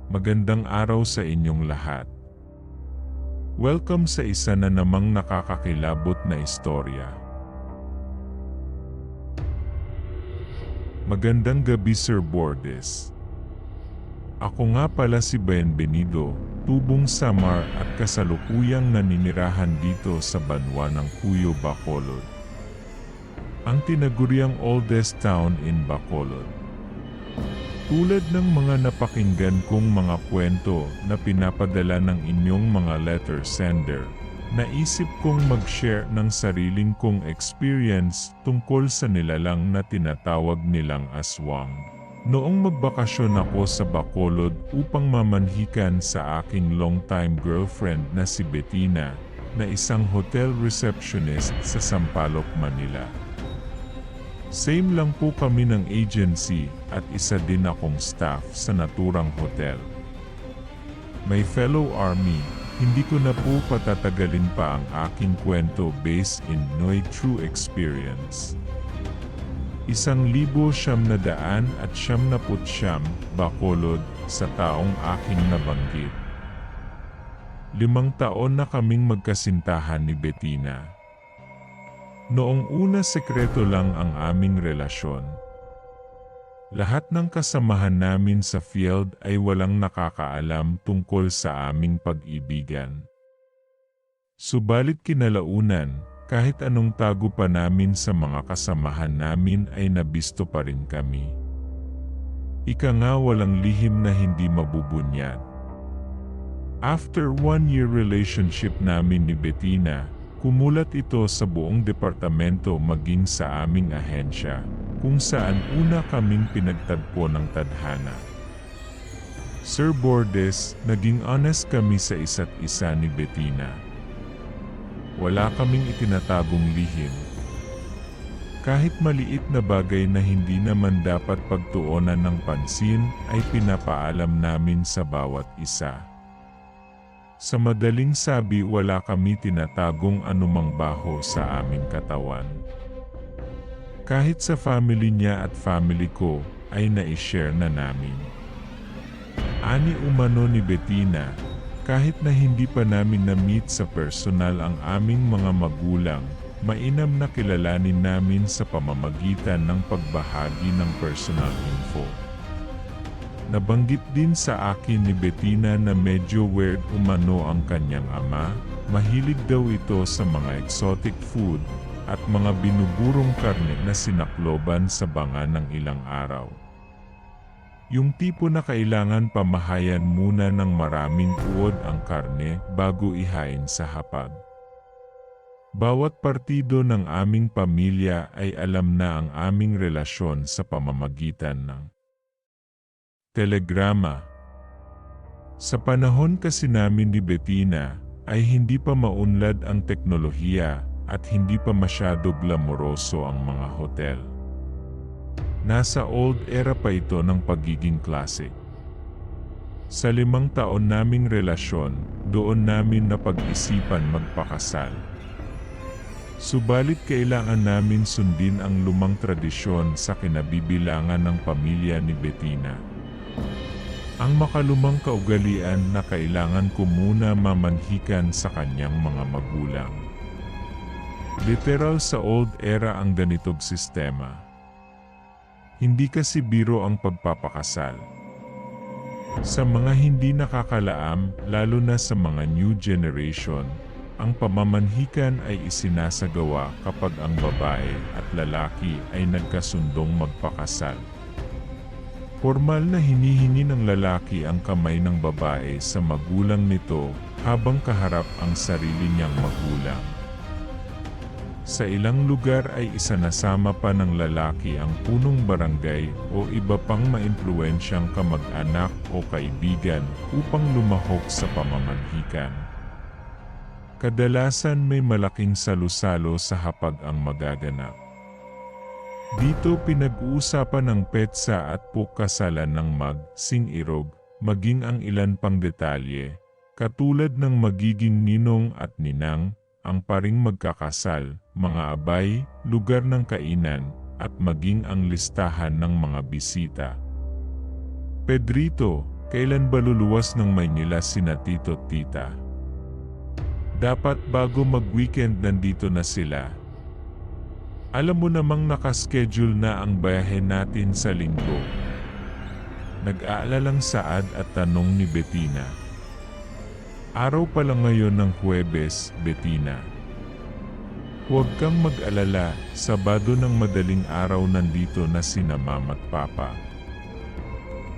Magandang araw sa inyong lahat. Welcome sa isa na namang nakakakilabot na istorya. Magandang gabi, Sir Bordes. Ako nga pala si Bienvenido, tubong Samar at kasalukuyang naninirahan dito sa banwa ng Cuyo, Bacolod. Ang tinaguriang oldest town in Bacolod. Tulad ng mga napakinggan kong mga kwento na pinapadala ng inyong mga letter sender, naisip kong mag-share ng sariling kong experience tungkol sa nilalang na tinatawag nilang aswang. Noong magbakasyon ako sa Bacolod upang mamanhikan sa aking long-time girlfriend na si Bettina, na isang hotel receptionist sa Sampaloc, Manila. Same lang po kami ng agency at isa din akong staff sa naturang hotel. My fellow army, hindi ko na po patatagalin pa ang aking kwento based in my true experience. 1,900 at 99 Bacolod sa taong aking nabanggit. 5 taon na kaming magkasintahan ni Bettina. Noong una sekreto lang ang aming relasyon. Lahat ng kasamahan namin sa field ay walang nakakaalam tungkol sa aming pag-ibigan. Subalit kinalaunan, kahit anong tago pa namin sa mga kasamahan namin ay nabisto pa rin kami. Ika nga walang lihim na hindi mabubunyad. After 1-year relationship namin ni Bettina, kumulat ito sa buong departamento maging sa aming ahensya, kung saan una kaming pinagtagpo ng tadhana. Sir Bordes, naging honest kami sa isa't isa ni Bettina. Wala kaming itinatagong lihim. Kahit maliit na bagay na hindi naman dapat pagtuunan ng pansin ay pinapaalam namin sa bawat isa. Sa madaling sabi, wala kami tinatagong anumang baho sa aming katawan. Kahit sa family niya at family ko, ay na-share na namin. Ani umano ni Bettina, kahit na hindi pa namin na-meet sa personal ang aming mga magulang, mainam na kilalanin namin sa pamamagitan ng pagbahagi ng personal info. Nabanggit din sa akin ni Bettina na medyo weird umano ang kanyang ama, mahilig daw ito sa mga exotic food at mga binuburong karne na sinakloban sa banga ng ilang araw. Yung tipo na kailangan pamahayan muna ng maraming uod ang karne bago ihain sa hapag. Bawat partido ng aming pamilya ay alam na ang aming relasyon sa pamamagitan ng telegrama. Sa panahon kasi namin ni Bettina, ay hindi pa maunlad ang teknolohiya at hindi pa masyado glamoroso ang mga hotel. Nasa old era pa ito ng pagiging classic. Sa 5 taon naming relasyon, doon namin napag-isipan magpakasal. Subalit kailangan namin sundin ang lumang tradisyon sa kinabibilangan ng pamilya ni Bettina. Ang makalumang kaugalian na kailangan ko muna mamanhikan sa kanyang mga magulang. Literal sa old era ang ganitong sistema. Hindi kasi biro ang pagpapakasal. Sa mga hindi nakakalaam, lalo na sa mga new generation, ang pamamanhikan ay isinasagawa kapag ang babae at lalaki ay nagkasundong magpakasal. Formal na hinihingi ng lalaki ang kamay ng babae sa magulang nito habang kaharap ang sarili niyang magulang. Sa ilang lugar ay isanasama pa ng lalaki ang punong barangay o iba pang maimpluwensyang kamag-anak o kaibigan upang lumahok sa pamamanhikan. Kadalasan may malaking salusalo sa hapag ang magaganap. Dito pinag-uusapan ng petsa at pukasalan ng mag-sing-irog, maging ang ilan pang detalye, katulad ng magiging ninong at ninang, ang paring magkakasal, mga abay, lugar ng kainan, at maging ang listahan ng mga bisita. Pedrito, Kailan ba luluwas ng Maynila sina tito at tita? Dapat bago mag-weekend nandito na sila. Alam mo namang nakaschedule na ang biyahe natin sa linggo. Nag-aalalang saad at tanong ni Bettina. Araw pa lang ngayon ng Huwebes, Bettina. Huwag kang mag-alala, Sabado ng madaling araw nandito na sina Mama at Papa.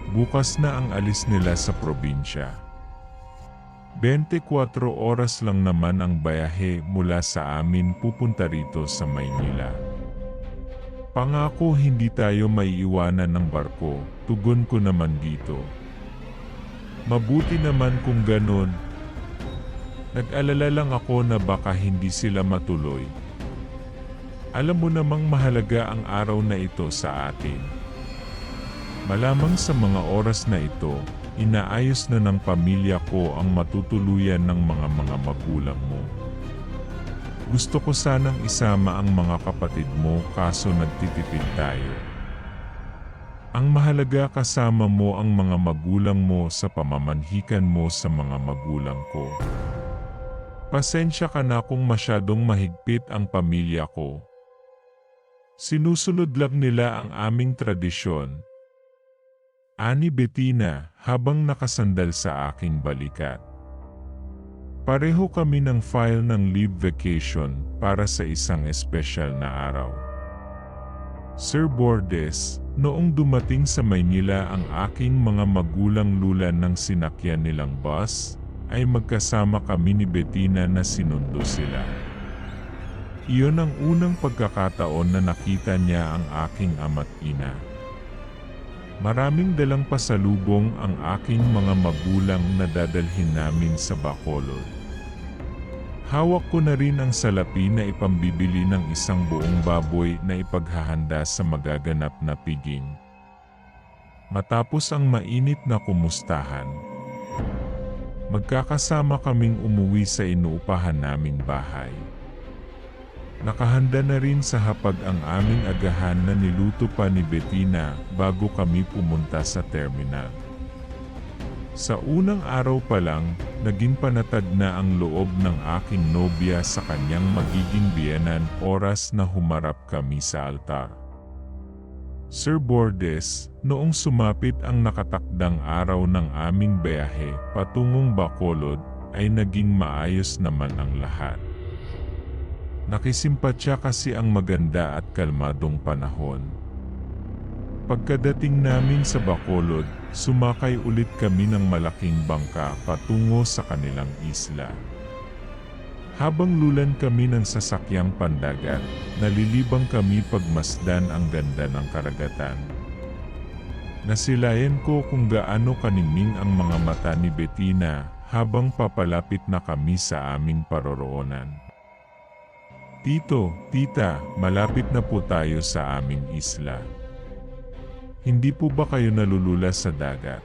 Bukas na ang alis nila sa probinsya. 24 oras lang naman ang biyahe mula sa amin pupunta rito sa Maynila. Pangako hindi tayo maiiwanan ng barko, tugon ko naman dito. Mabuti naman kung ganon. Nag-alala lang ako na baka hindi sila matuloy. Alam mo namang mahalaga ang araw na ito sa atin. Malamang sa mga oras na ito, inaayos na ng pamilya ko ang matutuluyan ng mga magulang mo. Gusto ko sanang isama ang mga kapatid mo kaso nagtitipid tayo. Ang mahalaga kasama mo ang mga magulang mo sa pamamanhikan mo sa mga magulang ko. Pasensya ka na kung masyadong mahigpit ang pamilya ko. Sinusunod lang nila ang aming tradisyon. Ani Bettina habang nakasandal sa aking balikat. Pareho kami ng file ng leave vacation para sa isang espesyal na araw. Sir Bordes, noong dumating sa Maynila ang aking mga magulang lulan ng sinakyan nilang bus, ay magkasama kami ni Bettina na sinundo sila. Iyon ang unang pagkakataon na nakita niya ang aking ama't ina. Maraming dalang pasalubong ang aking mga magulang na dadalhin namin sa Bacolod. Hawak ko na rin ang salapi na ipambibili ng isang buong baboy na ipaghahanda sa magaganap na piging. Matapos ang mainit na kumustahan, magkakasama kaming umuwi sa inuupahan naming bahay. Nakahanda na rin sa hapag ang aming agahan na niluto pa ni Bettina bago kami pumunta sa terminal. Sa unang araw pa lang, naging panatag na ang loob ng aking nobya sa kanyang magiging biyenan oras na humarap kami sa altar. Sir Bordes, noong sumapit ang nakatakdang araw ng aming biyahe patungong Bacolod, ay naging maayos naman ang lahat. Nakisimpatya kasi ang maganda at kalmadong panahon. Pagkadating namin sa Bacolod, sumakay ulit kami ng malaking bangka patungo sa kanilang isla. Habang lulan kami ng sasakyang pandagat, nalilibang kami pagmasdan ang ganda ng karagatan. Nasilayan ko kung gaano kaningning ang mga mata ni Bettina habang papalapit na kami sa aming paroroonan. Tito, tita, malapit na po tayo sa aming isla. Hindi po ba kayo nalulula sa dagat?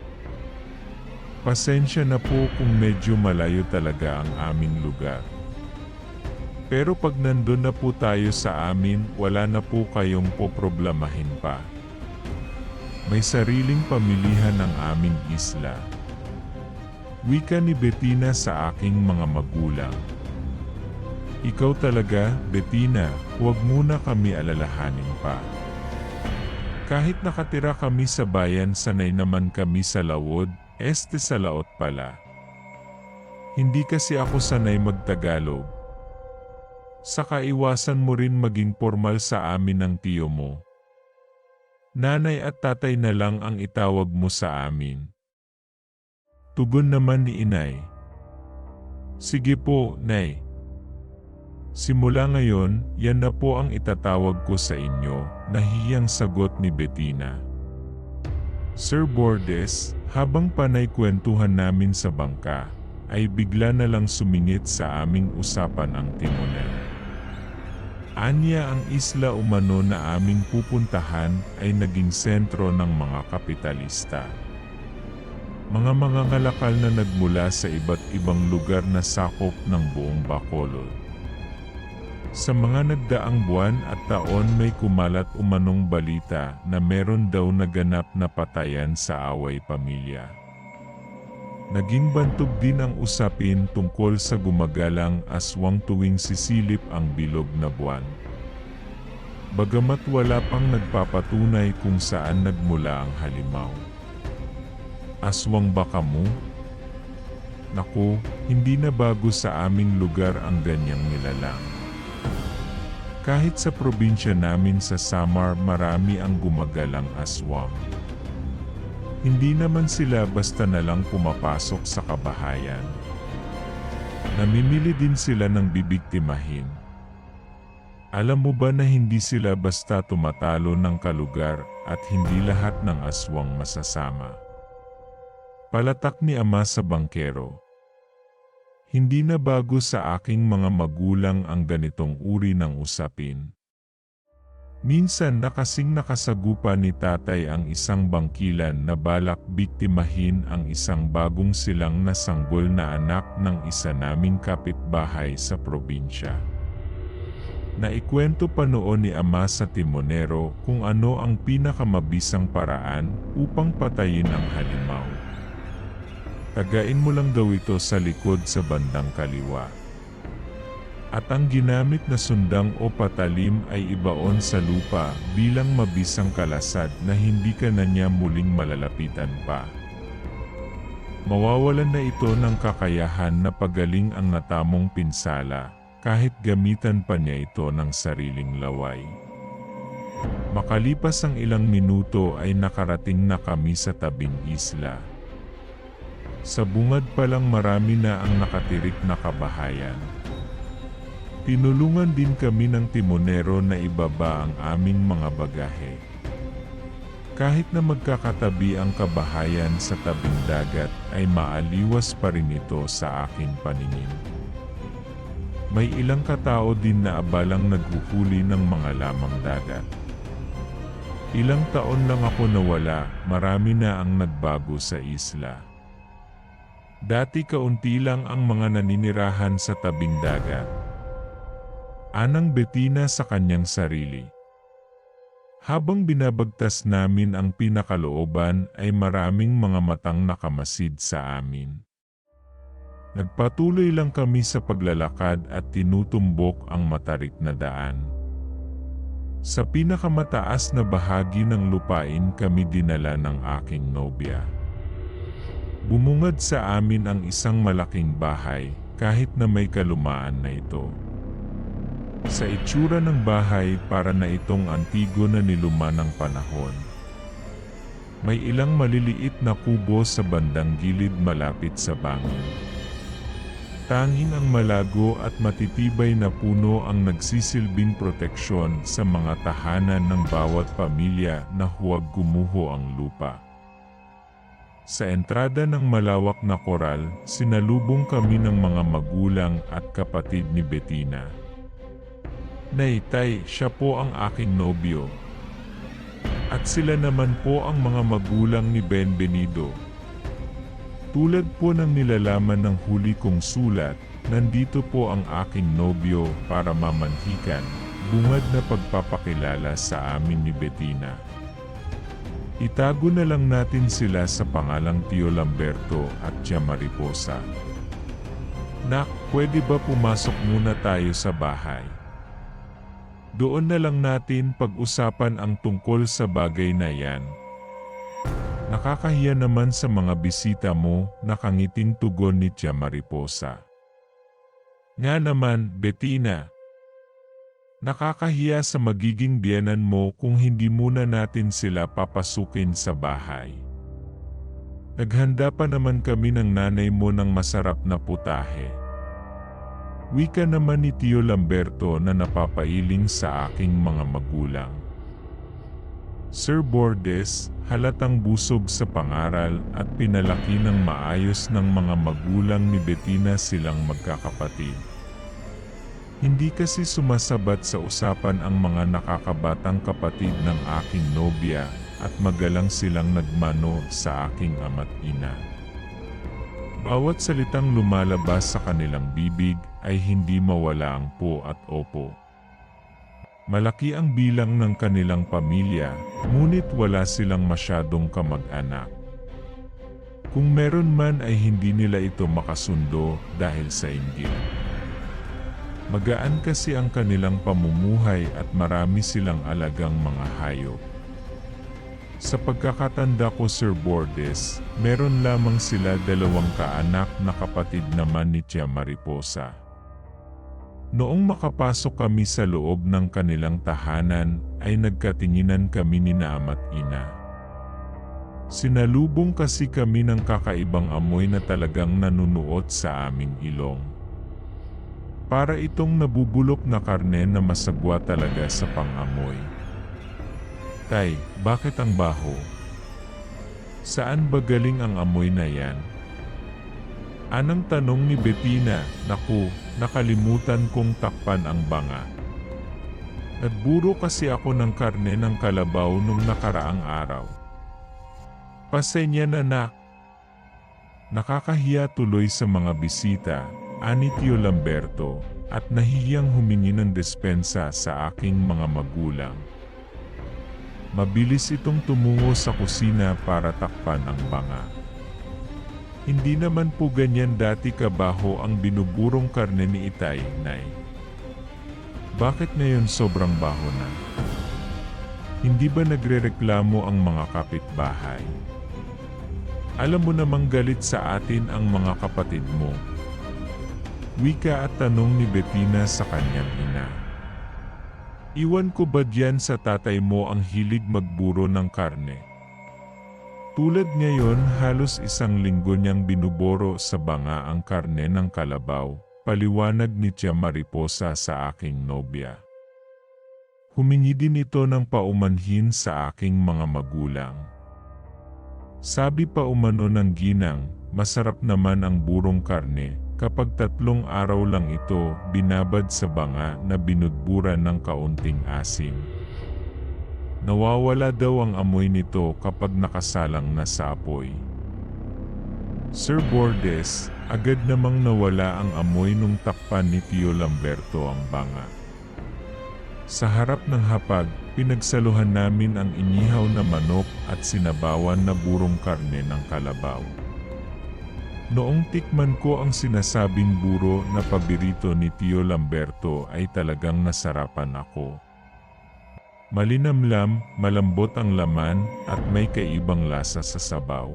Pasensya na po kung medyo malayo talaga ang aming lugar. Pero pag nandun na po tayo sa amin, wala na po kayong poproblemahin pa. May sariling pamilihan ang aming isla. Wika ni Bettina sa aking mga magulang. Ikaw talaga, Bettina, huwag muna kami alalahanin pa. Kahit nakatira kami sa bayan, sanay naman kami sa lawod, sa laot pala. Hindi kasi ako sanay magtagalog. Saka iwasan mo rin maging formal sa amin ng tiyo mo. Nanay at tatay na lang ang itawag mo sa amin. Tugon naman ni inay. Sige po, nay. Simula ngayon, yan na po ang itatawag ko sa inyo, nahiyang sagot ni Bettina. Sir Bordes, habang panay kwentuhan namin sa bangka, ay bigla na lang sumingit sa aming usapan ang timonel. Anya ang isla umano na aming pupuntahan ay naging sentro ng mga kapitalista. Mga mangangalakal na nagmula sa iba't ibang lugar na sakop ng buong Bacolod. Sa mga nagdaang buwan at taon may kumalat umanong balita na meron daw naganap na patayan sa away pamilya. Naging bantog din ang usapin tungkol sa gumagalang aswang tuwing sisilip ang bilog na buwan. Bagamat wala pang nagpapatunay kung saan nagmula ang halimaw. Aswang ba kamu? Naku, hindi na bago sa aming lugar ang ganyang nilalang. Kahit sa probinsya namin sa Samar marami ang gumagalang aswang. Hindi naman sila basta na lang pumapasok sa kabahayan. Namimili din sila ng bibiktimahin. Alam mo ba na hindi sila basta tumatalo ng kalugar at hindi lahat ng aswang masasama? Palatak ni Ama sa bangkero. Hindi na bago sa aking mga magulang ang ganitong uri ng usapin. Minsan kasing nakasagupa ni tatay ang isang bangkilan na balak biktimahin ang isang bagong silang na sanggol na anak ng isa naming kapitbahay sa probinsya. Naikwento pa noon ni Ama sa timonero kung ano ang pinakamabisang paraan upang patayin ang halimaw. Tagain mo lang daw ito sa likod sa bandang kaliwa. At ang ginamit na sundang o patalim ay ibaon sa lupa bilang mabisang kalasad na hindi ka na niya muling malalapitan pa. Mawawalan na ito ng kakayahan na pagaling ang natamong pinsala kahit gamitan pa niya ito ng sariling laway. Makalipas ang ilang minuto ay nakarating na kami sa tabing isla. Sa bungad pa lang marami na ang nakatirik na kabahayan. Tinulungan din kami ng timonero na ibaba ang aming mga bagahe. Kahit na magkakatabi ang kabahayan sa tabing dagat ay maaliwas pa rin ito sa aking paningin. May ilang katao din na abalang naghuhuli ng mga lamang dagat. Ilang taon lang ako nawala, marami na ang nagbago sa isla. Dati kaunti lang ang mga naninirahan sa tabing dagat. Anang Bettina sa kanyang sarili. Habang binabagtas namin ang pinakalooban ay maraming mga matang nakamasid sa amin. Nagpatuloy lang kami sa paglalakad at tinutumbok ang matarik na daan. Sa pinakamataas na bahagi ng lupain kami dinala ng aking nobya. Bumungad sa amin ang isang malaking bahay kahit na may kalumaan na ito. Sa itsura ng bahay para na itong antigo na niluma ng panahon. May ilang maliliit na kubo sa bandang gilid malapit sa bangin. Tanging ang malago at matitibay na puno ang nagsisilbing proteksyon sa mga tahanan ng bawat pamilya na huwag gumuho ang lupa. Sa entrada ng malawak na koral, sinalubong kami ng mga magulang at kapatid ni Bettina. Nay-tay, siya po ang aking nobyo. At sila naman po ang mga magulang ni Benvenido. Tulad po ng nilalaman ng huli kong sulat, nandito po ang aking nobyo para mamanhikan, bungad na pagpapakilala sa amin ni Bettina. Itago na lang natin sila sa pangalang Tio Lamberto at Tia Mariposa. Nak, pwede ba pumasok muna tayo sa bahay? Doon na lang natin pag-usapan ang tungkol sa bagay na yan. Nakakahiya naman sa mga bisita mo, nakangiting tugon ni Tia Mariposa. Nga naman, Bettina. Nakakahiya sa magiging biyenan mo kung hindi muna natin sila papasukin sa bahay. Naghanda pa naman kami ng nanay mo ng masarap na putahe. Wika naman ni Tio Lamberto na napapailing sa aking mga magulang. Sir Bordes, halatang busog sa pangaral at pinalaki ng maayos ng mga magulang ni Bettina silang magkakapatid. Hindi kasi sumasabat sa usapan ang mga nakakabatang kapatid ng aking nobya at magalang silang nagmano sa aking ama't ina. Bawat salitang lumalabas sa kanilang bibig ay hindi mawala ang po at opo. Malaki ang bilang ng kanilang pamilya, ngunit wala silang masyadong kamag-anak. Kung meron man ay hindi nila ito makasundo dahil sa inggit. Magaan kasi ang kanilang pamumuhay at marami silang alagang mga hayop. Sa pagkakatanda ko, Sir Bordes, meron lamang sila 2 kaanak na kapatid naman ni Tia Mariposa. Noong makapasok kami sa loob ng kanilang tahanan, ay nagkatinginan kami ni na ama't ina. Sinalubong kasi kami ng kakaibang amoy na talagang nanunuot sa aming ilong. Para itong nabubulok na karne na masagwa talaga sa pangamoy. Tay, bakit ang baho? Saan ba galing ang amoy na yan? Anang tanong ni Bettina. Naku, nakalimutan kong takpan ang banga. Nagburo kasi ako ng karne ng kalabaw nung nakaraang araw. Pasensya na, nak. Nakakahiya tuloy sa mga bisita, ani Tio Lamberto, at nahihiyang humingi ng despensa sa aking mga magulang. Mabilis itong tumungo sa kusina para takpan ang banga. Hindi naman po ganyan dati kabaho ang binuburong karne ni Itay, Nay. Bakit ngayon sobrang baho na? Hindi ba nagrereklamo ang mga kapitbahay? Alam mo namang galit sa atin ang mga kapatid mo. Wika at tanong ni Bettina sa kanyang ina. Iwan ko ba diyan sa tatay mo ang hilig magburo ng karne? Tulad ngayon, halos 1 linggo niyang binuboro sa banga ang karne ng kalabaw, paliwanag ni Tia Mariposa sa aking nobya. Humingi din ito ng paumanhin sa aking mga magulang. Sabi pa umano ng ginang, masarap naman ang burong karne, kapag 3 araw lang ito binabad sa banga na binudburan ng kaunting asim. Nawawala daw ang amoy nito kapag nakasalang na sa apoy. Sir Bordes, agad namang nawala ang amoy nung takpan ni Tio Lamberto ang banga. Sa harap ng hapag, pinagsaluhan namin ang inihaw na manok at sinabawan na burong karne ng kalabaw. Noong tikman ko ang sinasabing buro na paborito ni Tio Lamberto ay talagang nasarapan ako. Malinamlam, malambot ang laman at may kaibang lasa sa sabaw.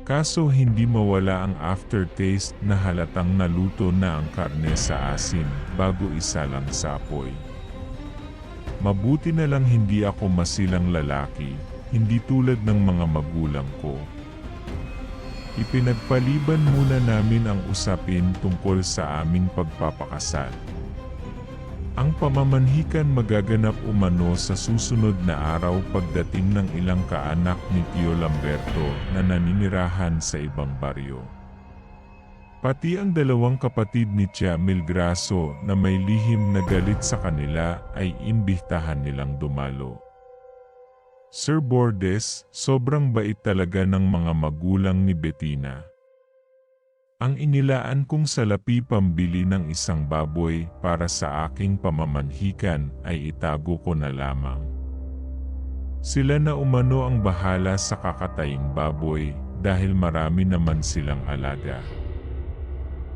Kaso hindi mawala ang aftertaste na halatang naluto na ang karne sa asin bago isalang sa apoy. Mabuti na lang hindi ako masilang lalaki, hindi tulad ng mga magulang ko. Ipinagpaliban muna namin ang usapin tungkol sa aming pagpapakasal. Ang pamamanhikan magaganap umano sa susunod na araw pagdating ng ilang kaanak ni Tio Lamberto na naninirahan sa ibang baryo. Pati ang 2 kapatid ni Tia Milgraso na may lihim na galit sa kanila ay imbitahan nilang dumalo. Sir Bordes, sobrang bait talaga ng mga magulang ni Bettina. Ang inilaan kong salapi pambili ng 1 baboy para sa aking pamamanhikan ay itago ko na lamang. Sila na umano ang bahala sa kakataying baboy dahil marami naman silang alaga.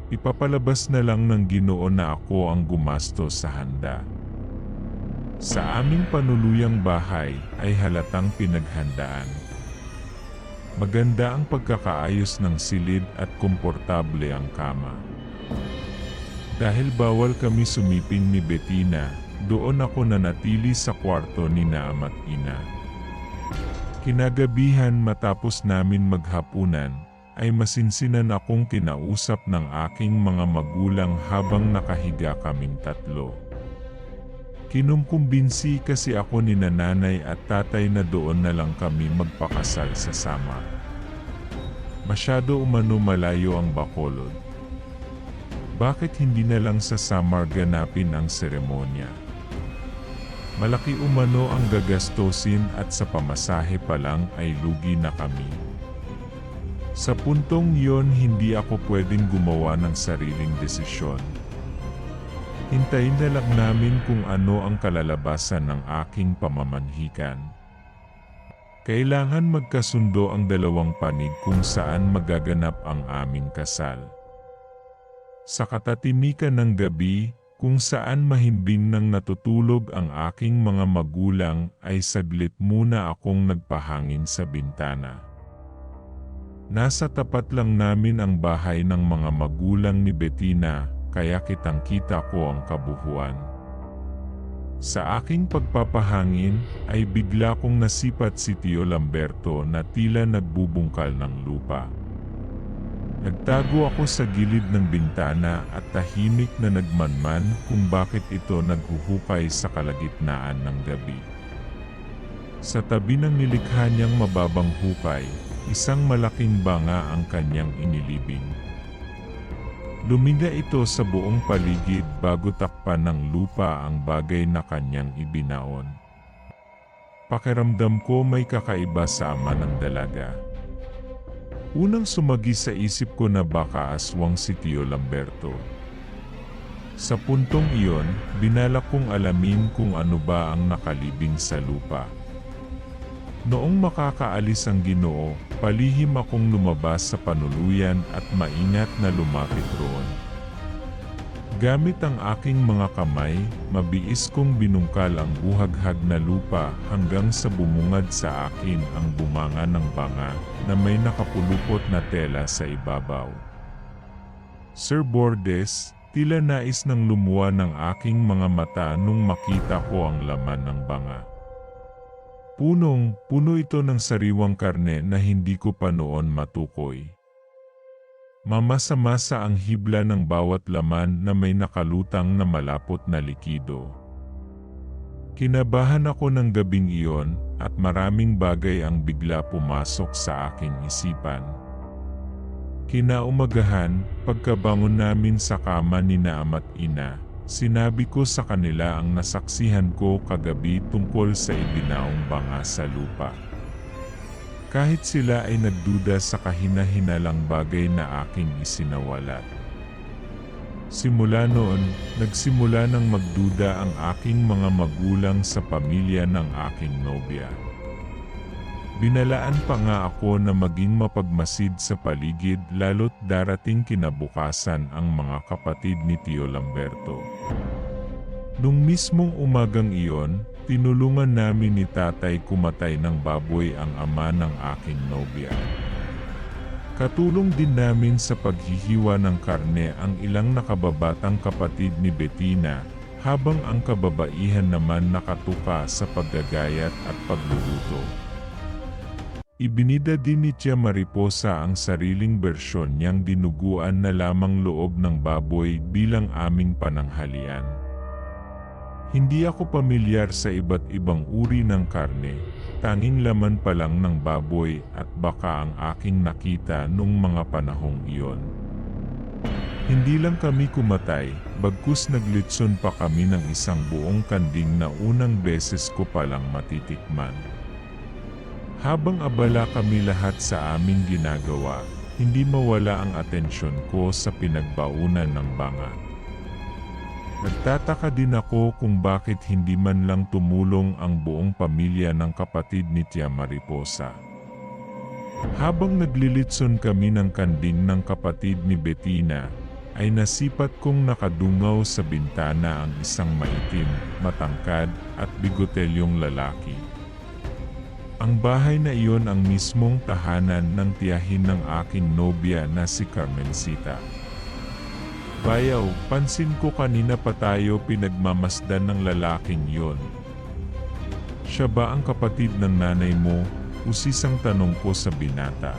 Ipapalabas na lang ng Ginoo na ako ang gumastos sa handa. Sa aming panuluyang bahay ay halatang pinaghandaan. Maganda ang pagkakaayos ng silid at komportable ang kama. Dahil bawal kami sumiping ni Bettina, doon ako nanatili sa kwarto ni na ama't ina. Kinagabihan matapos namin maghapunan, ay masinsinan akong kinausap ng aking mga magulang habang nakahiga kaming 3. Kinumkumbinsi kasi ako ni nanay at tatay na doon na lang kami magpakasal sa Samar. Masyado umano malayo ang Bacolod. Bakit hindi na lang sa Samar ganapin ang seremonya? Malaki umano ang gagastusin at sa pamasahe pa lang ay lugi na kami. Sa puntong yon hindi ako pwedeng gumawa ng sariling desisyon. Hintayin na lang namin kung ano ang kalalabasan ng aking pamamanhikan. Kailangan magkasundo ang dalawang panig kung saan magaganap ang aming kasal. Sa katatimikan ng gabi, kung saan mahimbing nang natutulog ang aking mga magulang ay saglit muna akong nagpahangin sa bintana. Nasa tapat lang namin ang bahay ng mga magulang ni Bettina, kaya kitang-kita ko ang kabuhuan. Sa aking pagpapahangin ay bigla kong nasipat si Tio Lamberto na tila nagbubungkal ng lupa. Nagtago ako sa gilid ng bintana at tahimik na nagmanman kung bakit ito naghuhukay sa kalagitnaan ng gabi. Sa tabi ng nilikha niyang mababang hukay, isang malaking banga ang kanyang inilibing. Luminga ito sa buong paligid bago takpan ng lupa ang bagay na kanyang ibinaon. Pakiramdam ko may kakaiba sa ama ng dalaga. Unang sumagi sa isip ko na baka aswang si Tio Lamberto. Sa puntong iyon, binalak kong alamin kung ano ba ang nakalibing sa lupa. Noong makakaalis ang Ginoo, palihim akong lumabas sa panuluyan at maingat na lumapit roon. Gamit ang aking mga kamay, mabiis kong binungkal ang buhaghag na lupa hanggang sa bumungad sa akin ang bumanga ng banga na may nakapulupot na tela sa ibabaw. Sir Bordes, tila nais nang lumuwa ng aking mga mata nung makita ko ang laman ng banga. Punong-puno ito ng sariwang karne na hindi ko pa noon matukoy. Mamasa-masa ang hibla ng bawat laman na may nakalutang na malapot na likido. Kinabahan ako ng gabing iyon at maraming bagay ang bigla pumasok sa aking isipan. Kinaumagahan, pagkabangon namin sa kama ni na ama't ina, sinabi ko sa kanila ang nasaksihan ko kagabi tungkol sa ibinaong banga sa lupa. Kahit sila ay nagduda sa kahina-hinalang bagay na aking isinawalat. Simula noon, nagsimula ng magduda ang aking mga magulang sa pamilya ng aking nobya. Binalaan pa nga ako na maging mapagmasid sa paligid lalo't darating kinabukasan ang mga kapatid ni Tio Lamberto. Nung mismong umagang iyon, tinulungan namin ni tatay kumatay ng baboy ang ama ng aking nobya. Katulong din namin sa paghihiwa ng karne ang ilang nakababatang kapatid ni Bettina, habang ang kababaihan naman nakatuka sa paggagayat at pagluluto. Ibinida din ni Tia Mariposa ang sariling bersyon niyang dinuguan na lamang loob ng baboy bilang aming pananghalian. Hindi ako pamilyar sa iba't ibang uri ng karne, tanging laman pa lang ng baboy at baka ang aking nakita nung mga panahong iyon. Hindi lang kami kumatay, bagkus naglitson pa kami ng isang buong kanding na unang beses ko palang matitikman. Habang abala kami lahat sa aming ginagawa, hindi mawala ang atensyon ko sa pinagbaunan ng banga. Nagtataka din ako kung bakit hindi man lang tumulong ang buong pamilya ng kapatid ni Tia Mariposa. Habang naglilitson kami ng kanding ng kapatid ni Bettina, ay nasipat kong nakadungaw sa bintana ang isang maitim, matangkad at bigotelyong lalaki. Ang bahay na iyon ang mismong tahanan ng tiyahin ng aking nobya na si Carmencita. Bayaw, pansin ko kanina pa tayo pinagmamasdan ng lalaking yon. Siya ba ang kapatid ng nanay mo? Usisang tanong ko sa binata.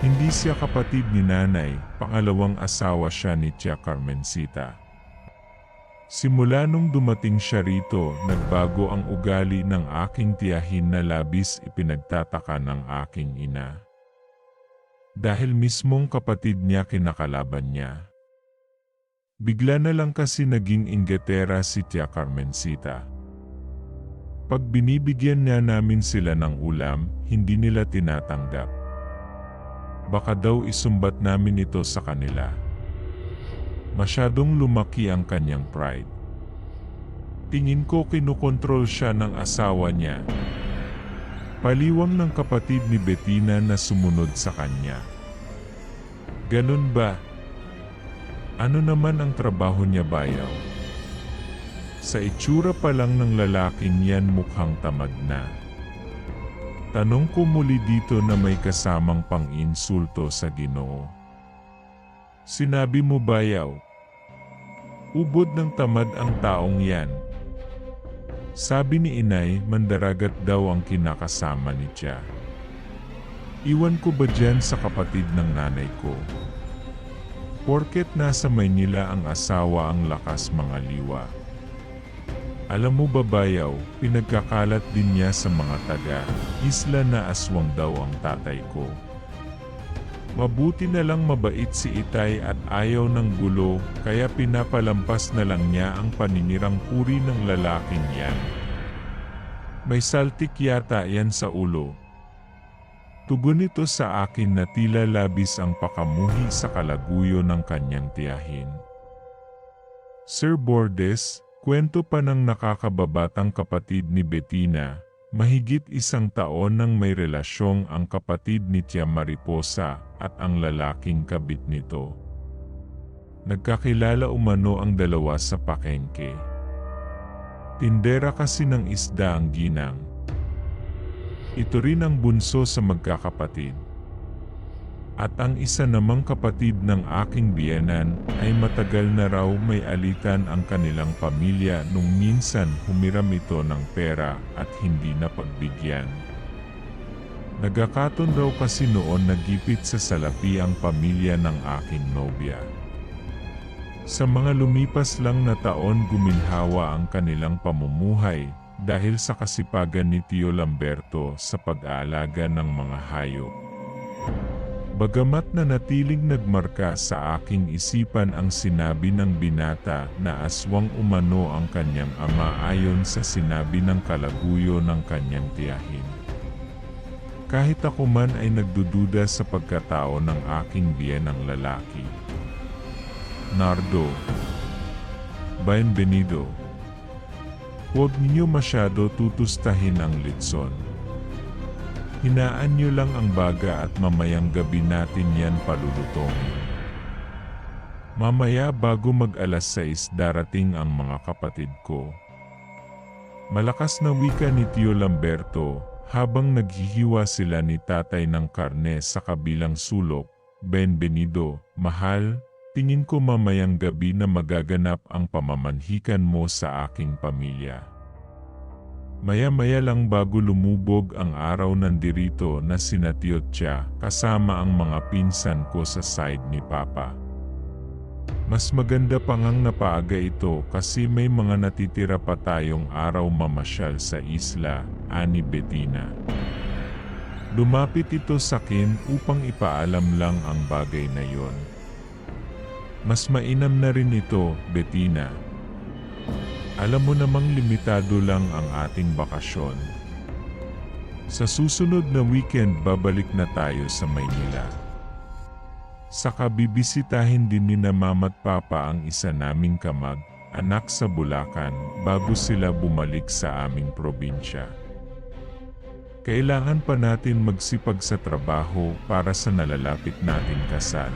Hindi siya kapatid ni nanay, pangalawang asawa siya ni Tia Carmencita. Simula nung dumating siya rito, nagbago ang ugali ng aking tiyahin na labis ipinagtataka ng aking ina. Dahil mismong kapatid niya kinakalaban niya. Bigla na lang kasi naging inggitera si Tia Carmencita. Pag binibigyan niya namin sila ng ulam, hindi nila tinatanggap. Baka daw isumbat namin ito sa kanila. Masyadong lumaki ang kanyang pride. Tingin ko kinukontrol siya ng asawa niya. Paliwang ng kapatid ni Bettina na sumunod sa kanya. Ganun ba? Ano naman ang trabaho niya, bayaw? Sa itsura pa lang ng lalaking yan mukhang tamad na. Tanong ko muli dito na may kasamang pang-insulto sa Ginoo. Sinabi mo, bayaw? Ubod ng tamad ang taong yan. Sabi ni inay, mandaragat daw ang kinakasama ni Tia. Iwan ko ba dyan sa kapatid ng nanay ko? Porket nasa Maynila ang asawa ang lakas mga liwa. Alam mo ba, bayaw, pinagkakalat din niya sa mga taga-isla na aswang daw ang tatay ko. Mabuti na lang mabait si Itay at ayaw ng gulo, kaya pinapalampas na lang niya ang paninirang puri ng lalaking yan. May saltik yata yan sa ulo. Tugon nito sa akin na tila labis ang pakamuhi sa kalaguyo ng kanyang tiyahin. Sir Bordes, kwento pa ng nakakababatang kapatid ni Bettina, mahigit 1 taon nang may relasyong ang kapatid ni Tia Mariposa at ang lalaking kabit nito. Nagkakilala umano ang dalawa sa pakengke. Tindera kasi ng isda ang ginang. Ito rin ang bunso sa magkakapatid. At ang isa namang kapatid ng aking biyenan ay matagal na raw may alitan ang kanilang pamilya nung minsan humiram ito ng pera at hindi napagbigyan. Nagkakataon raw kasi noon nagipit sa salapi ang pamilya ng aking nobya. Sa mga lumipas lang na taon guminhawa ang kanilang pamumuhay dahil sa kasipagan ni Tio Lamberto sa pag-aalaga ng mga hayop. Bagamat na natiling nagmarka sa aking isipan ang sinabi ng binata na aswang umano ang kanyang ama ayon sa sinabi ng kalaguyo ng kanyang tiyahin. Kahit ako man ay nagdududa sa pagkatao ng aking biyenang lalaki. Nardo, bienvenido. Huwag ninyo masyado tutustahin ang litson. Hinaan nyo lang ang baga at mamayang gabi natin yan palulutongin. Mamaya bago mag-alas 6 darating ang mga kapatid ko. Malakas na wika ni Tio Lamberto habang naghihiwa sila ni tatay ng karne sa kabilang sulok. Bienvenido, mahal, tingin ko mamayang gabi na magaganap ang pamamanhikan mo sa aking pamilya. Maya-maya lang bago lumubog ang araw nandirito na sina Tiotya kasama ang mga pinsan ko sa side ni Papa. Mas maganda pa ngang napaaga ito kasi may mga natitira pa tayong araw mamasyal sa isla, ani Bettina. Lumapit ito sa akin upang ipaalam lang ang bagay na yon. Mas mainam na rin ito, Bettina. Alam mo namang limitado lang ang ating bakasyon. Sa susunod na weekend babalik na tayo sa Maynila. Saka bibisitahin din ni na Mama at Papa ang isa naming kamag-anak sa Bulacan bago sila bumalik sa aming probinsya. Kailangan pa natin magsipag sa trabaho para sa nalalapit nating kasal.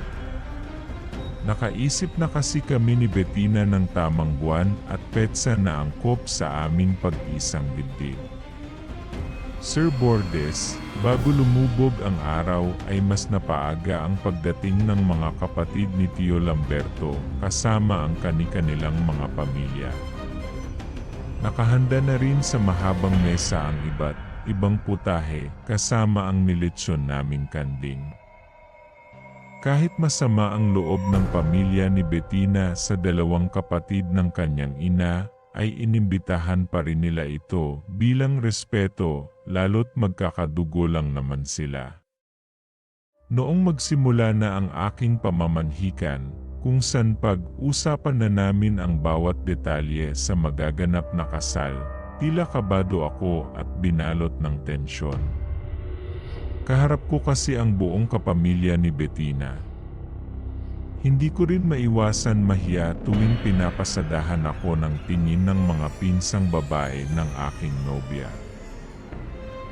Nakaisip na kasi kami ni Bettina ng tamang buwan at petsa na angkop sa aming pag-isang dibdib. Sir Bordes, bago lumubog ang araw ay mas napaaga ang pagdating ng mga kapatid ni Tio Lamberto kasama ang kani-kanilang mga pamilya. Nakahanda na rin sa mahabang mesa ang iba't ibang putahe kasama ang nilitsyon naming kanding. Kahit masama ang loob ng pamilya ni Bettina sa dalawang kapatid ng kanyang ina, ay inimbitahan pa rin nila ito bilang respeto, lalo't magkakadugo lang naman sila. Noong magsimula na ang aking pamamanhikan, kung saan pag-usapan na namin ang bawat detalye sa magaganap na kasal, tila kabado ako at binalot ng tensyon. Kaharap ko kasi ang buong kapamilya ni Bettina. Hindi ko rin maiwasan mahiya tuwing pinapasadahan ako ng tingin ng mga pinsang babae ng aking nobya.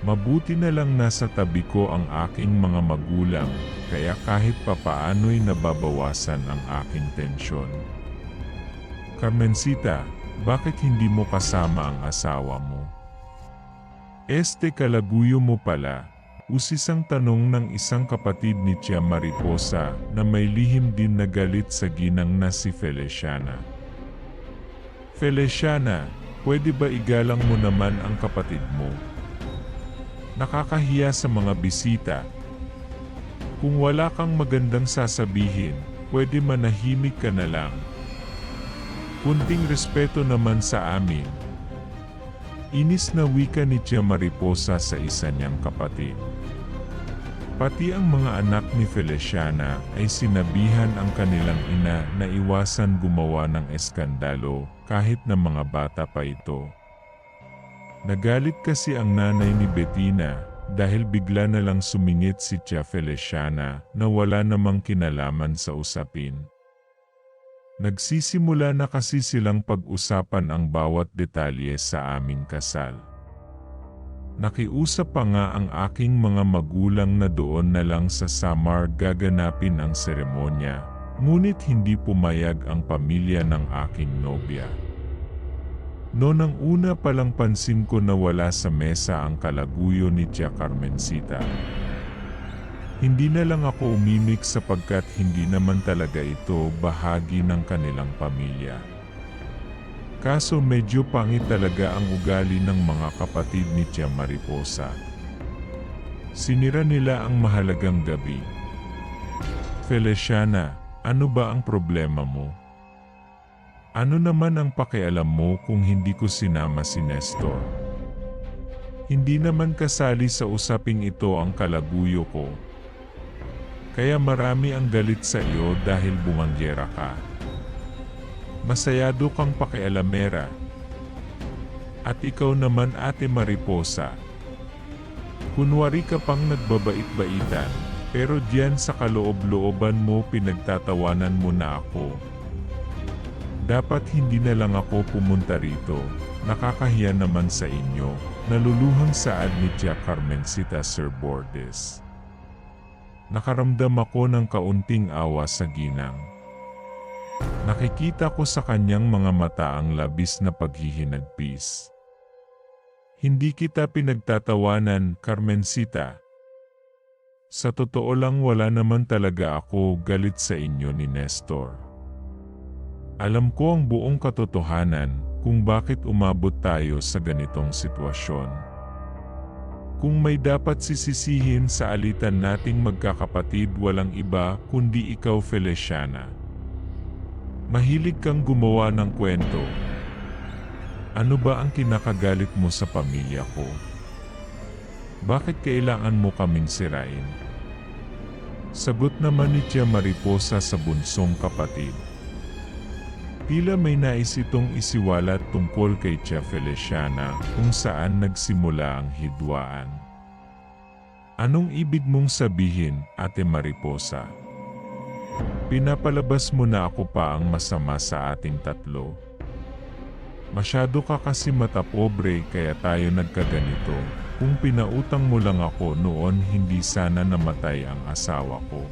Mabuti na lang nasa tabi ko ang aking mga magulang, kaya kahit papaano'y nababawasan ang aking tensyon. Carmencita, bakit hindi mo kasama ang asawa mo? Kalaguyo mo pala, usisang tanong ng isang kapatid ni Tia Mariposa na may lihim din na galit sa ginang na si Feliciana. Feliciana, pwede ba igalang mo naman ang kapatid mo? Nakakahiya sa mga bisita. Kung wala kang magandang sasabihin, pwede manahimik ka na lang. Kunting respeto naman sa amin. Inis na wika ni Tia Mariposa sa isa niyang kapatid. Pati ang mga anak ni Feliciana ay sinabihan ang kanilang ina na iwasan gumawa ng eskandalo kahit na mga bata pa ito. Nagalit kasi ang nanay ni Bettina dahil bigla na lang sumingit si Tia Feliciana na wala namang kinalaman sa usapin. Nagsisimula na kasi silang pag-usapan ang bawat detalye sa aming kasal. Nakiusap pa nga ang aking mga magulang na doon na lang sa Samar gaganapin ang seremonya, ngunit hindi pumayag ang pamilya ng aking nobya. Noon ang una palang pansin ko na wala sa mesa ang kalaguyo ni Tia Carmencita. Hindi na lang ako umimik sapagkat hindi naman talaga ito bahagi ng kanilang pamilya. Kaso medyo pangit talaga ang ugali ng mga kapatid ni Tia Mariposa. Sinira nila ang mahalagang gabi. Feliciana, ano ba ang problema mo? Ano naman ang pakialam mo kung hindi ko sinama si Nestor? Hindi naman kasali sa usaping ito ang kalaguyo ko. Kaya marami ang galit sa iyo dahil bumangyera ka. Masayado kang pakialamera. At ikaw naman Ate Mariposa. Kunwari ka pang nagbabait-baitan, pero diyan sa kaloob-looban mo pinagtatawanan mo na ako. Dapat hindi na lang ako pumunta rito, nakakahiya naman sa inyo, naluluhang saad ni Tia Carmencita Sir Bordes. Nakaramdam ako ng kaunting awa sa ginang. Nakikita ko sa kanyang mga mata ang labis na paghihinagpis. Hindi kita pinagtatawanan, Carmencita. Sa totoo lang wala naman talaga ako galit sa inyo ni Nestor. Alam ko ang buong katotohanan kung bakit umabot tayo sa ganitong sitwasyon. Kung may dapat sisisihin sa alitan nating magkakapatid walang iba kundi ikaw Feliciana. Mahilig kang gumawa ng kwento. Ano ba ang kinakagalit mo sa pamilya ko? Bakit kailangan mo kaming sirain? Sagot naman ni Tia Mariposa sa bunsong kapatid. Tila may nais itong isiwalat tungkol kay Tia Feliciana kung saan nagsimula ang hidwaan. Anong ibig mong sabihin, Ate Mariposa? Pinapalabas mo na ako pa ang masama sa ating tatlo. Masyado ka kasi matapobre kaya tayo nagkaganito. Kung pinautang mo lang ako noon hindi sana namatay ang asawa ko.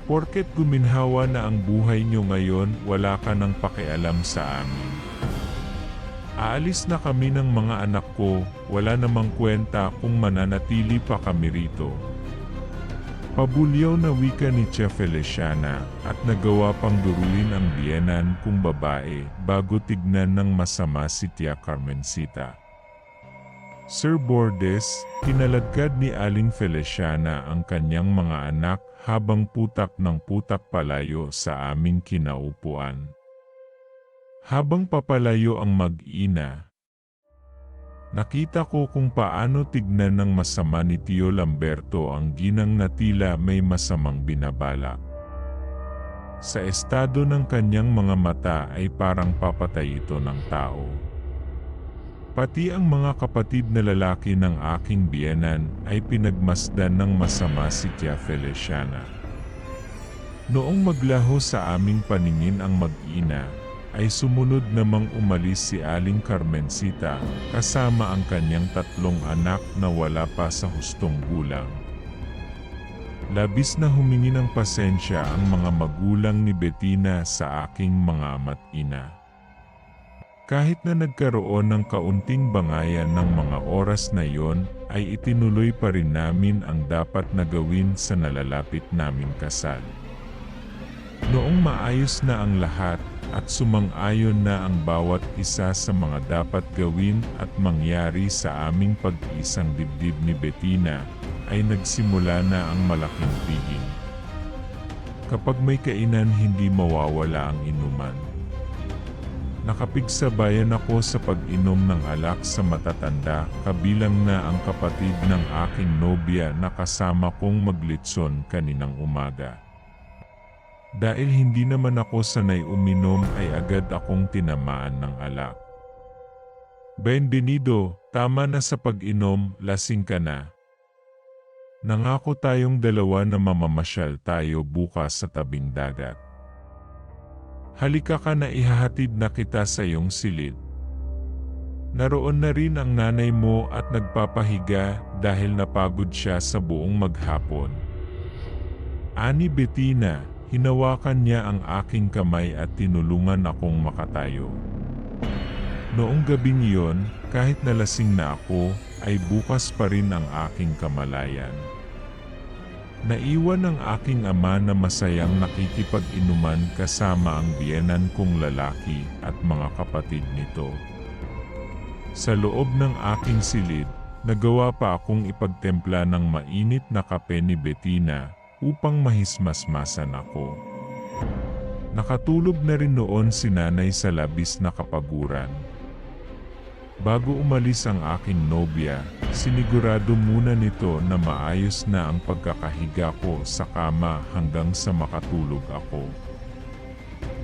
Porket guminhawa na ang buhay nyo ngayon, wala ka nang pakialam sa amin. Aalis na kami ng mga anak ko, wala namang kwenta kung mananatili pa kami rito. Pabulyaw na wika ni Tia Feliciana at nagawa pang duruin ang biyenan kung babae bago tignan ng masama si Tia Carmencita. Sir Bordes, kinaladkad ni Aling Feliciana ang kanyang mga anak habang putak ng putak palayo sa aming kinaupuan. Habang papalayo ang mag-ina, nakita ko kung paano tignan ng masama ni Tio Lamberto ang ginang na tila may masamang binabalak. Sa estado ng kanyang mga mata ay parang papatay ito ng tao. Pati ang mga kapatid na lalaki ng aking biyenan ay pinagmasdan ng masama si Tia Feliciana. Noong maglaho sa aming paningin ang mag-ina, ay sumunod namang umalis si Aling Carmencita kasama ang kanyang 3 anak na wala pa sa hustong gulang. Labis na humingi ng pasensya ang mga magulang ni Bettina sa aking mga ama't ina. Kahit na nagkaroon ng kaunting bangayan ng mga oras na yon, ay itinuloy pa rin namin ang dapat na gawin sa nalalapit naming kasal. Noong maayos na ang lahat at sumang-ayon na ang bawat isa sa mga dapat gawin at mangyari sa aming pag-iisang dibdib ni Bettina, ay nagsimula na ang malaking tigil. Kapag may kainan, hindi mawawala ang inuman. Nakapigsabayan ako sa pag-inom ng alak sa matatanda, kabilang na ang kapatid ng aking nobya na kasama kong maglitson kaninang umaga. Dahil hindi naman ako sanay uminom, ay agad akong tinamaan ng alak. "Bienvenido, tama na sa pag-inom, lasing ka na. Nangako tayong dalawa na mamamasyal tayo bukas sa tabing dagat. Halika ka na, ihahatid na kita sa iyong silid. Naroon na rin ang nanay mo at nagpapahiga dahil napagod siya sa buong maghapon." Ani Bettina, hinawakan niya ang aking kamay at tinulungan akong makatayo. Noong gabing iyon, kahit nalasing na ako, ay bukas pa rin ang aking kamalayan. Naiwan ang aking ama na masayang nakikipag-inuman kasama ang biyenan kong lalaki at mga kapatid nito. Sa loob ng aking silid, nagawa pa akong ipagtempla ng mainit na kape ni Bettina upang mahismasmasan ako. Nakatulog na rin noon si nanay sa labis na kapaguran. Bago umalis ang aking nobya, sinigurado muna nito na maayos na ang pagkakahiga ko sa kama hanggang sa makatulog ako.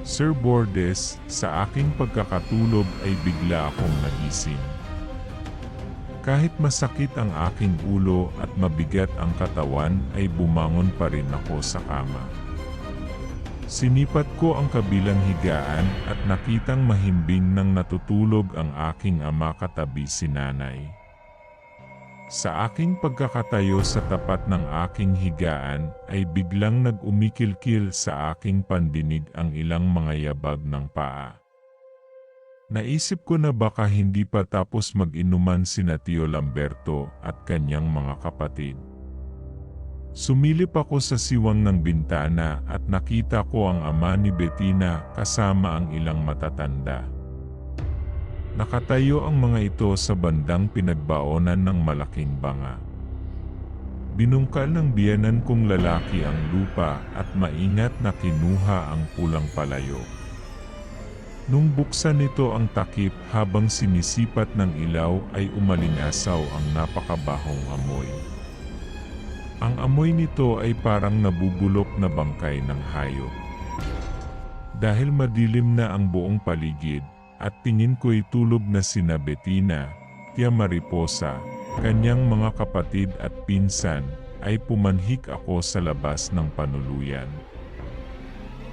Sir Bordes, sa aking pagkakatulog ay bigla akong nagising. Kahit masakit ang aking ulo at mabigat ang katawan, ay bumangon pa rin ako sa kama. Sinipat ko ang kabilang higaan at nakitang mahimbing nang natutulog ang aking ama katabi si nanay. Sa aking pagkakatayo sa tapat ng aking higaan, ay biglang nag-umikilkil sa aking pandinig ang ilang mga yabag ng paa. Naisip ko na baka hindi pa tapos mag-inuman sina Tio Lamberto at kanyang mga kapatid. Sumilip ako sa siwang ng bintana at nakita ko ang ama ni Bettina kasama ang ilang matatanda. Nakatayo ang mga ito sa bandang pinagbaonan ng malaking banga. Binungkal ng biyenan kong lalaki ang lupa at maingat na kinuha ang pulang palayo. Nung buksan nito ang takip habang sinisipat ng ilaw, ay umalingasaw ang napakabahong amoy. Ang amoy nito ay parang nabubulok na bangkay ng hayop. Dahil madilim na ang buong paligid, at tingin ko'y tulog na sina Bettina, Tia Mariposa, kanyang mga kapatid at pinsan, ay pumanhik ako sa labas ng panuluyan.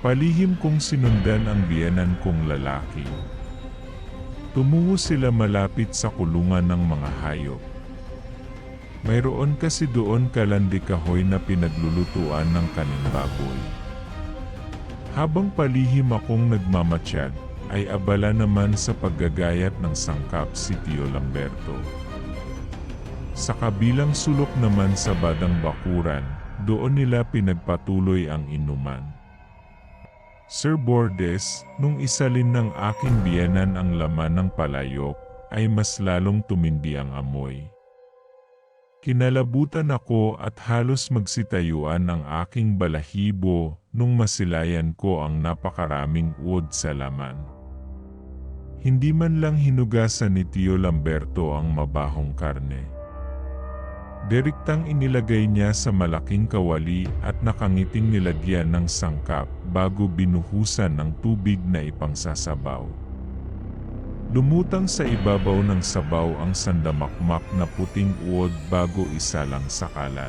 Palihim kong sinundan ang biyenan kong lalaki. Tumungo sila malapit sa kulungan ng mga hayop. Mayroon kasi doon kalandi kahoy na pinaglulutuan ng kaning baboy. Habang palihim akong nagmamatsyag, ay abala naman sa paggagayat ng sangkap si Tio Lamberto. Sa kabilang sulok naman sa badang bakuran, doon nila pinagpatuloy ang inuman. Sir Bordes, nung isalin ng aking biyenan ang laman ng palayok, ay mas lalong tumindi ang amoy. Kinalabutan ako at halos magsitayuan ang aking balahibo nung masilayan ko ang napakaraming uod sa laman. Hindi man lang hinugasan ni Tio Lamberto ang mabahong karne. Direktang inilagay niya sa malaking kawali at nakangiting nilagyan ng sangkap bago binuhusan ng tubig na ipangsasabaw. Lumutang sa ibabaw ng sabaw ang sandamakmak na puting uod bago isalang sa kalan.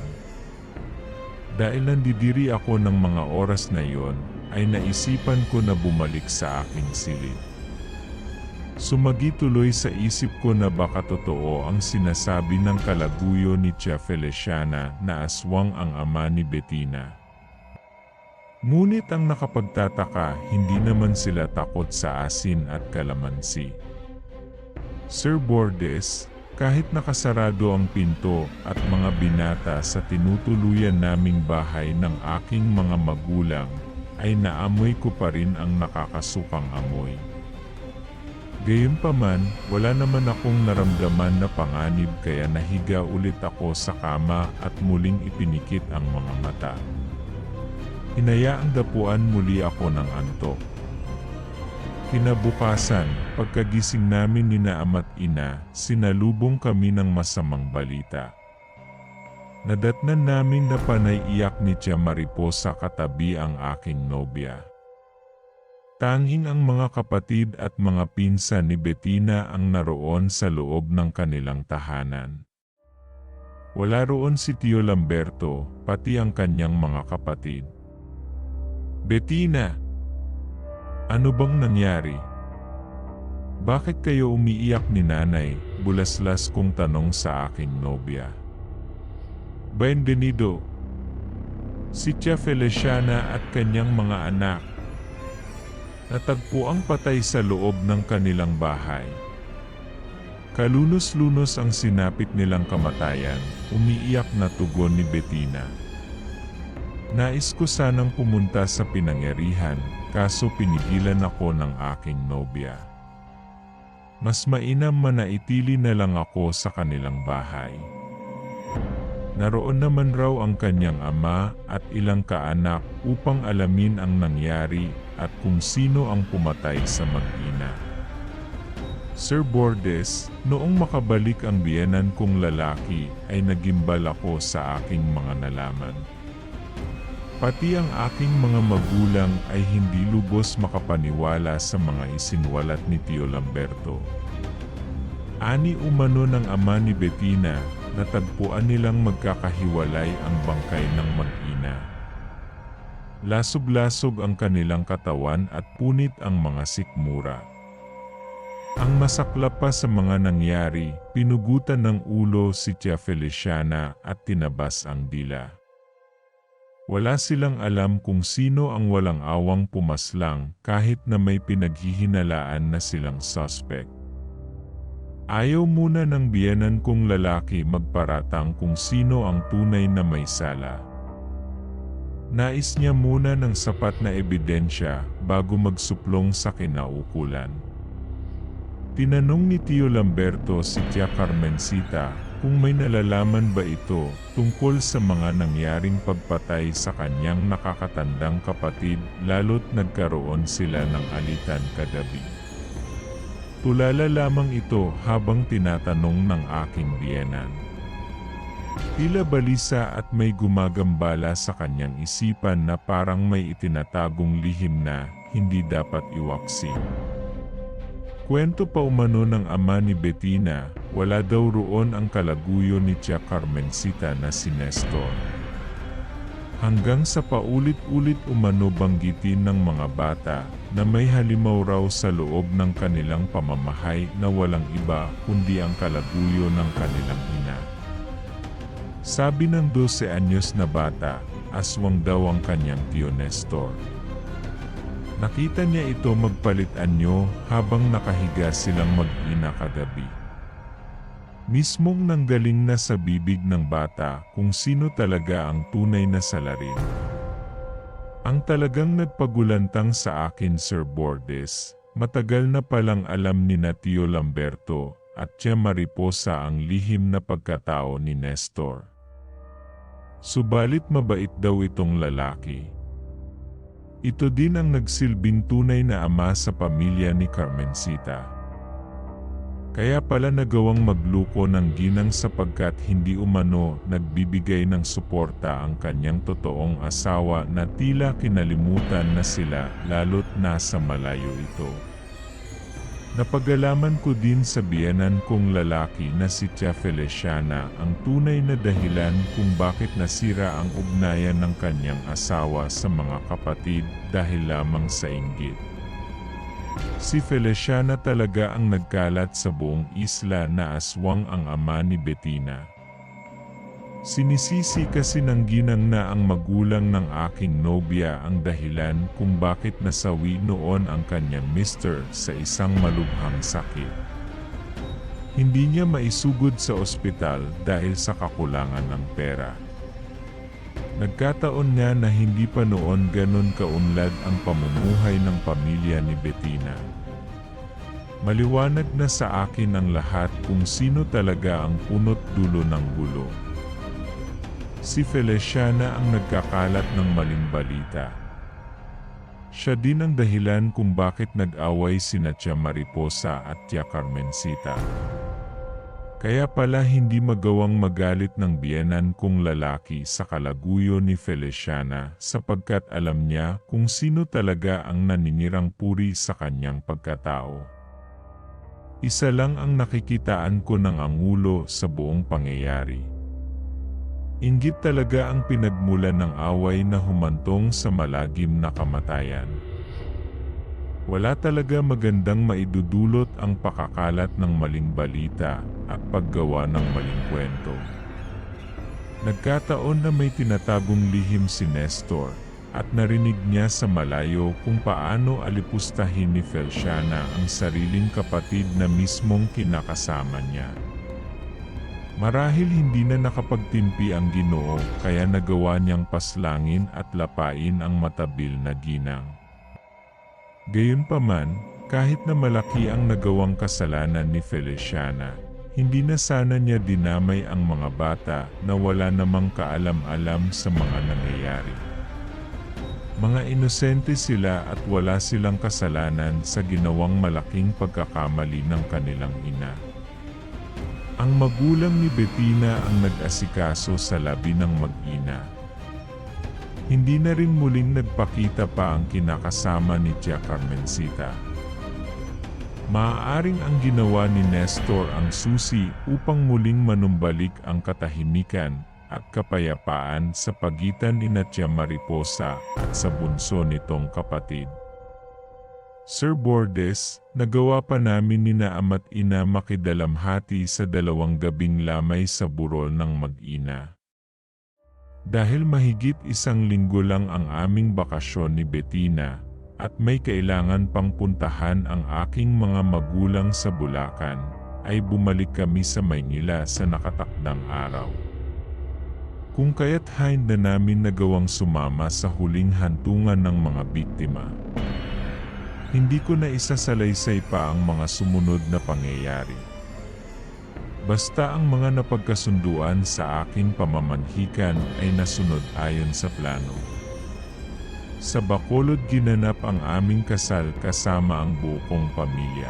Dahil nandidiri ako ng mga oras na yon, ay naisipan ko na bumalik sa aking silid. Sumagi tuloy sa isip ko na baka totoo ang sinasabi ng kalaguyo ni Tia Feliciana na aswang ang ama ni Bettina. Ngunit ang nakapagtataka, hindi naman sila takot sa asin at kalamansi. Sir Bordes, kahit nakasarado ang pinto at mga binata sa tinutuluyan naming bahay ng aking mga magulang, ay naamoy ko pa rin ang nakakasukang amoy. Gayunpaman, wala naman akong naramdaman na panganib kaya nahiga ulit ako sa kama at muling ipinikit ang mga mata. Hinayaang dapuan muli ako ng antok. Kinabukasan, pagkagising namin ni na ama't ina, sinalubong kami ng masamang balita. Nadatnan namin na panay iyak ni Tia Mariposa katabi ang aking nobya. Tanging ang mga kapatid at mga pinsan ni Bettina ang naroon sa loob ng kanilang tahanan. Wala roon si Tio Lamberto, pati ang kanyang mga kapatid. "Bettina, ano bang nangyari? Bakit kayo umiiyak ni nanay?" bulaslas kong tanong sa aking nobya. "Bienvenido, si Tia Feliciana at kanyang mga anak. Natagpo ang patay sa loob ng kanilang bahay. Kalunos-lunos ang sinapit nilang kamatayan," umiiyak na tugon ni Bettina. Nais ko sanang pumunta sa pinangyarihan, kaso pinigilan ako ng aking nobya. Mas mainam manaitili na lang ako sa kanilang bahay. Naroon naman raw ang kanyang ama at ilang kaanak upang alamin ang nangyari at kung sino ang pumatay sa mag-ina. Sir Bordes, noong makabalik ang biyenan kong lalaki ay nagimbal ako sa aking mga nalaman. Pati ang aking mga magulang ay hindi lubos makapaniwala sa mga isinwalat ni Tio Lamberto. Ani umano ng ama ni Bettina, natagpuan nilang magkakahiwalay ang bangkay ng mag-ina. Lasog-lasog ang kanilang katawan at punit ang mga sikmura. Ang masaklap pa sa mga nangyari, pinugutan ng ulo si Tia Feliciana at tinabas ang dila. Wala silang alam kung sino ang walang awang pumaslang kahit na may pinaghihinalaan na silang suspect. Ayaw muna ng biyenan kong lalaki magparatang kung sino ang tunay na may sala. Nais niya muna ng sapat na ebidensya bago magsuplong sa kinaukulan. Tinanong ni Tio Lamberto si Tia Carmencita kung may nalalaman ba ito tungkol sa mga nangyaring pagpatay sa kanyang nakakatandang kapatid lalo't nagkaroon sila ng alitan kagabi. Tulala lamang ito habang tinatanong ng aking biyenan. Tila balisa at may gumagambala sa kanyang isipan na parang may itinatagong lihim na hindi dapat iwaksi. Kwento pa umano ng ama ni Bettina, wala daw roon ang kalaguyo ni Tia Carmencita na si Nestor. Hanggang sa paulit-ulit umano banggitin ng mga bata na may halimaw raw sa loob ng kanilang pamamahay na walang iba kundi ang kalaguyo ng kanilang ina. Sabi ng 12 anyos na bata, aswang daw ang kanyang Tio Nestor. Nakita niya ito magpalit anyo habang nakahiga silang mag-ina kagabi. Mismong nanggaling na sa bibig ng bata kung sino talaga ang tunay na salarin. Ang talagang nagpagulantang sa akin, Sir Bordes, matagal na palang alam ni na Tio Lamberto at Tia Mariposa ang lihim na pagkatao ni Nestor. Subalit mabait daw itong lalaki. Ito din ang nagsilbing tunay na ama sa pamilya ni Carmencita. Kaya pala nagawang magluko ng ginang sapagkat hindi umano nagbibigay ng suporta ang kanyang totoong asawa na tila kinalimutan na sila lalo't nasa malayo ito. Napagalaman ko din sa biyenan kong lalaki na si Tia Feliciana ang tunay na dahilan kung bakit nasira ang ugnayan ng kanyang asawa sa mga kapatid dahil lamang sa inggit. Si Feliciana talaga ang nagkalat sa buong isla na aswang ang ama ni Bettina. Sinisisi kasi ng ginang na ang magulang ng aking nobya ang dahilan kung bakit nasawi noon ang kanyang mister sa isang malubhang sakit. Hindi niya maisugod sa ospital dahil sa kakulangan ng pera. Nagkataon nga na hindi pa noon ganon kaunlad ang pamumuhay ng pamilya ni Bettina. Maliwanag na sa akin ang lahat kung sino talaga ang punot dulo ng gulo. Si Feliciana ang nagkakalat ng maling balita. Siya din ang dahilan kung bakit nag-away sina Tia Mariposa at Tia Carmencita. Kaya pala hindi magawang magalit ng biyenan kong lalaki sa kalaguyo ni Feliciana sapagkat alam niya kung sino talaga ang naninirang puri sa kanyang pagkatao. Isa lang ang nakikitaan ko ng angulo sa buong pangyayari. Inggit talaga ang pinagmulan ng away na humantong sa malagim na kamatayan. Wala talaga magandang maidudulot ang pakakalat ng maling balita at paggawa ng maling kwento. Nagkataon na may tinatagong lihim si Nestor at narinig niya sa malayo kung paano alipustahin ni Feliciana ang sariling kapatid na mismong kinakasama niya. Marahil hindi na nakapagtimpi ang Ginoo kaya nagawa niyang paslangin at lapain ang matabil na ginang. Gayunpaman, kahit na malaki ang nagawang kasalanan ni Feliciana, hindi na sana niya dinamay ang mga bata na wala namang kaalam-alam sa mga nangyayari. Mga inosente sila at wala silang kasalanan sa ginawang malaking pagkakamali ng kanilang ina. Ang magulang ni Bettina ang nag-asikaso sa labi ng mag-ina. Hindi na rin muling nagpakita pa ang kinakasama ni Tia Carmencita. Maaaring ang ginawa ni Nestor ang susi upang muling manumbalik ang katahimikan at kapayapaan sa pagitan ni Tia Mariposa at sa bunso nitong kapatid. Sir Bordes, nagawa pa namin ni na ama't ina makidalamhati sa 2 gabing lamay sa burol ng mag-ina. Dahil mahigit 1 linggo lang ang aming bakasyon ni Bettina at may kailangan pang puntahan ang aking mga magulang sa Bulacan, ay bumalik kami sa Maynila sa nakatakdang araw. Kung kaya't hindi na namin nagawang sumama sa huling hantungan ng mga biktima. Hindi ko na isasalaysay pa ang mga sumunod na pangyayari. Basta ang mga napagkasunduan sa aking pamamanhikan ay nasunod ayon sa plano. Sa Bacolod ginanap ang aming kasal kasama ang buong pamilya.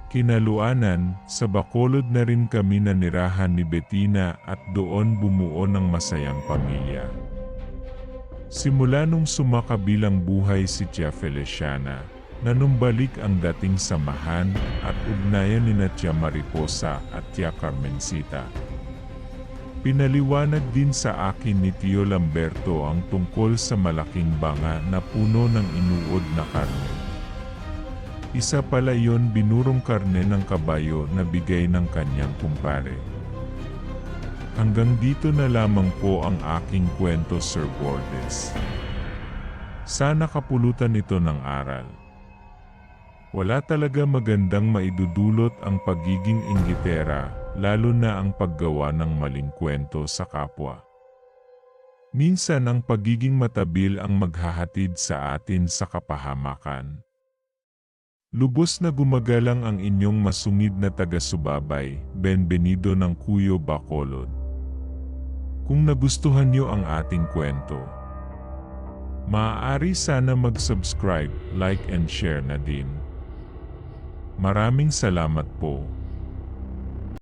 Kinaluanan, sa Bacolod na rin kami nanirahan ni Bettina at doon bumuo ng masayang pamilya. Simula nung sumakabilang buhay si Tia Feliciana, nanumbalik ang dating samahan at ugnayan ni Tia Mariposa at Tia Carmencita. Pinaliwanag din sa akin ni Tio Lamberto ang tungkol sa malaking banga na puno ng inuod na karne. Isa pala yon binurong karne ng kabayo na bigay ng kanyang kumpare. Hanggang dito na lamang po ang aking kwento, Sir Bordes. Sana kapulutan ito ng aral. Wala talaga magandang maidudulot ang pagiging inggitera, lalo na ang paggawa ng maling kwento sa kapwa. Minsan ang pagiging matabil ang maghahatid sa atin sa kapahamakan. Lubos na gumagalang ang inyong masungid na taga-subabay, Benvenido ng Cuyo, Bacolod. Kung nagustuhan niyo ang ating kwento, maaari sana mag-subscribe, like and share na din. Maraming salamat po.